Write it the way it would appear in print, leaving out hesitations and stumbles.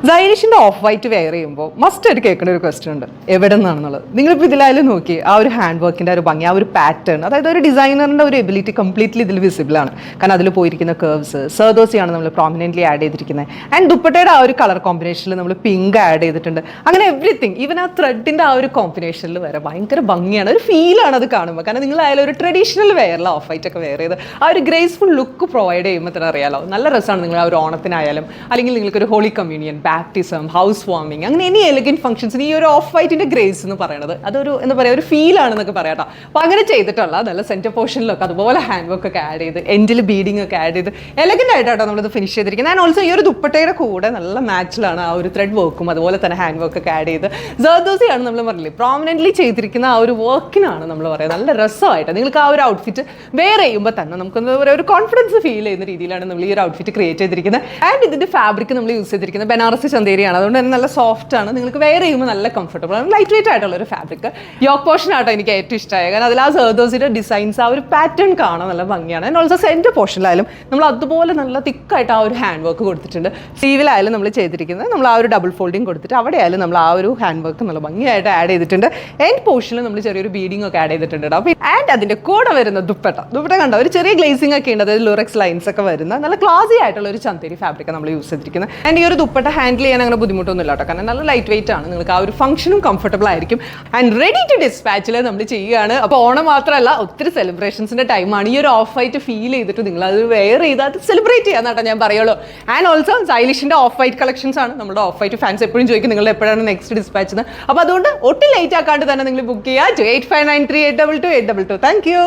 സൈലിഷിൻ്റെ off white wear ചെയ്യുമ്പോൾ must ആയിട്ട് കേൾക്കുന്ന ഒരു ക്വസ്റ്റ്യൻ ഉണ്ട്, എവിടെ നിന്നാണെന്നുള്ളത്. നിങ്ങളിപ്പോൾ ഇതിലായാലും നോക്കി ആ ഒരു ഹാൻഡ് വർക്കിൻ്റെ ഒരു ഭംഗി, ആ ഒരു പാറ്റേൺ, അതായത് ഒരു ഡിസൈനറിൻ്റെ ഒരു എബിലിറ്റി കംപ്ലീറ്റ്ലി ഇതിൽ വിസിബിളാണ്. കാരണം അതിൽ പോയിരിക്കുന്ന കർവ്സ്, സർദോസിയാണ് നമ്മൾ പ്രോമിനൻ്റ്ലി ആഡ് ചെയ്തിരിക്കുന്നത്. ആൻഡ് ദുപ്പട്ടയുടെ ആ ഒരു കളർ കോമ്പിനേഷനിൽ നമ്മൾ പിങ്ക് ആഡ് ചെയ്തിട്ടുണ്ട്. അങ്ങനെ എവറിത്തിങ്, ഈവൻ ആ ത്രെഡിൻ്റെ ആ ഒരു കോമ്പിനേഷനിൽ വരെ ഭയങ്കര ഭംഗിയാണ്, ഒരു ഫീലാണ് അത് കാണുമ്പോൾ. കാരണം നിങ്ങളായാലും ഒരു ട്രഡീഷണൽ വെയറിൽ ഓഫ് വൈറ്റ് ഒക്കെ വെയർ ചെയ്ത് ആ ഒരു ഗ്രേസ്ഫുൾ ലുക്ക് പ്രൊവൈഡ് ചെയ്യുമ്പോൾ തന്നെ അറിയാലോ, നല്ല രസമാണ്. നിങ്ങൾ ആ ഒരു ഓണത്തിനായാലും അല്ലെങ്കിൽ നിങ്ങൾക്കൊരു ഹോളി കമ്മ്യൂണിയൻ, ബാപ്റ്റിസം, ഹൗസ് വാമിങ്, അങ്ങനെ എനി എലഗൻറ്റ് ഫംഗ്ഷൻസിന് ഈ ഒരു ഓഫ് വൈറ്റിൻ്റെ ഗ്രേസ് എന്ന് പറയുന്നത് അതൊരു എന്താ പറയുക, ഒരു ഫീലാണെന്നൊക്കെ പറയാം കേട്ടോ. അപ്പോൾ അങ്ങനെ ചെയ്തിട്ടുള്ള നല്ല സെൻറ്റർ പോർഷനിലൊക്കെ അതുപോലെ ഹാൻഡ് വർക്ക് ഒക്കെ ആഡ് ചെയ്ത് എൻഡിൽ ബീഡിങ് ഒക്കെ ആഡ് ചെയ്ത് എലഗൻ്റ് ആയിട്ടാണ് നമ്മളിത് ഫിനിഷ് ചെയ്തിരിക്കുന്നത്. ആൻഡ് ഓൾസോ ഈ ഒരു ദുപ്പട്ടയുടെ കൂടെ നല്ല മാച്ചിലാണ് ആ ഒരു ത്രെഡ് വർക്കും അതുപോലെ തന്നെ ഹാൻഡ് വർക്ക് ഒക്കെ ആഡ് ചെയ്ത് ജർദോസിയാണ് നമ്മൾ പറഞ്ഞില്ലേ പ്രോമിനൻ്റ്ലി ചെയ്തിരിക്കുന്ന ആ ഒരു വർക്കിനാണ് നമ്മൾ പറയുന്നത്. നല്ല രസമായിട്ട് നിങ്ങൾക്ക് ആ ഒരു ഔട്ട്ഫിറ്റ് വെയർ ചെയ്യുമ്പോൾ തന്നെ നമുക്ക് എന്താ പറയുക, ഒരു കോൺഫിഡൻസ് ഫീൽ ചെയ്യുന്ന രീതിയിലാണ് നമ്മൾ ഈ ഒരു ഔട്ട്ഫിറ്റ് ക്രിയേറ്റ് ചെയ്തിരിക്കുന്നത്. ആൻഡ് ഇതിൻ്റെ ഫാബ്രിക് നമ്മൾ യൂസ് ചെയ്തിരിക്കുന്നത് ബനാറസി ചന്തേരിയാണ്. അതുകൊണ്ട് തന്നെ നല്ല സോഫ്റ്റ് ആണ്, നിങ്ങൾക്ക് വെയർ ചെയ്യുമ്പോൾ നല്ല കംഫർട്ടബിൾ ആണ്. ലൈറ്റ് വെയിറ്റ് ആയിട്ടുള്ള ഒരു ഫാബ്രിക്. യോക്ക് പോർഷൻ ആട്ടോ എനിക്ക് ഏറ്റവും ഇഷ്ടമായ, കാരണം അതിൽ ആ സർദോസിൻ്റെ ഡിസൈൻസ്, ആ ഒരു പാറ്റേൺ കാണാൻ നല്ല ഭംഗിയാണ്. ആൻഡ് ഓൾസോ സെൻറ്റർ പോർഷനിലായാലും നമ്മൾ അതുപോലെ നല്ല തിക്കായിട്ട് ആ ഒരു ഹാൻഡ് വർക്ക് കൊടുത്തിട്ടുണ്ട്. സ്ലീവിലായാലും നമ്മൾ ചെയ്തിരിക്കുന്നത് നമ്മൾ ആ ഒരു ഡബിൾ ഫോൾഡിങ് കൊടുത്തിട്ട് അവിടെ ആയാലും നമ്മൾ ആ ഒരു ഹാൻഡ് വർക്ക് നല്ല ഭംഗിയായിട്ട് ആഡ് ചെയ്തിട്ടുണ്ട്. എൻഡ് പോർഷനിൽ നമ്മൾ ചെറിയൊരു ബീഡിങ് ഒക്കെ ആഡ് ചെയ്തിട്ടുണ്ട്. അപ്പോൾ ആൻഡ് അതിൻ്റെ കൂടെ വരുന്ന ദുപ്പട്ട കണ്ടോ, ഒരു ചെറിയ ഗ്ലേസിംഗ് ഒക്കെ ഉണ്ട്, അതായത് ലുറക്സ് ലൈൻസ് ഒക്കെ വരുന്ന നല്ല ക്ലാസി ആയിട്ടുള്ള ഒരു ചന്തേരി ഫാബ്രിക് നമ്മൾ യൂസ് ചെയ്തിരിക്കുന്നത്. ആൻഡ് ഈ ഒരു ദുപ്പട്ട ഹാൻഡിൽ ചെയ്യാൻ അങ്ങനെ ബുദ്ധിമുട്ടൊന്നും ഇല്ല കേട്ടോ, കാരണം നല്ല ലൈറ്റ് വെയിറ്റ് ആണ്. നിങ്ങൾക്ക് ആ ഒരു ഫംഗ്ഷനും കംഫർട്ടബിൾ ആയിരിക്കും. ആൻഡ് റെഡി ടു ഡിസ്പാച്ചിൽ നമ്മൾ ചെയ്യുകയാണ്. അപ്പോൾ ഓണം മാത്രമല്ല, ഒത്തിരി സെലിബ്രേഷൻസിൻ്റെ ടൈമാണ്. ഈ ഒരു ഓഫ് വൈറ്റ് ഫീൽ ചെയ്തിട്ട് നിങ്ങൾ അത് വെയർ ചെയ്ത് അത് സെലിബ്രേറ്റ് ചെയ്യാന്ന് കേട്ടോ ഞാൻ പറയുള്ളൂ. ആൻഡ് ഓൾസോ സൈലിഷിൻ്റെ ഓഫ് വൈറ്റ് കളക്ഷൻസ് ആണ്. നമ്മുടെ ഓഫ് വൈറ്റ് ഫാൻസ് എപ്പോഴും ചോദിക്കും നിങ്ങൾ എപ്പോഴാണ് നെക്സ്റ്റ് ഡിസ്പാച്ച് എന്ന്. അപ്പോൾ അതുകൊണ്ട് ഒട്ടും ലേറ്റ് ആക്കാണ്ട് തന്നെ നിങ്ങൾ ബുക്ക് ചെയ്യുക. 28593822 822. Thank you.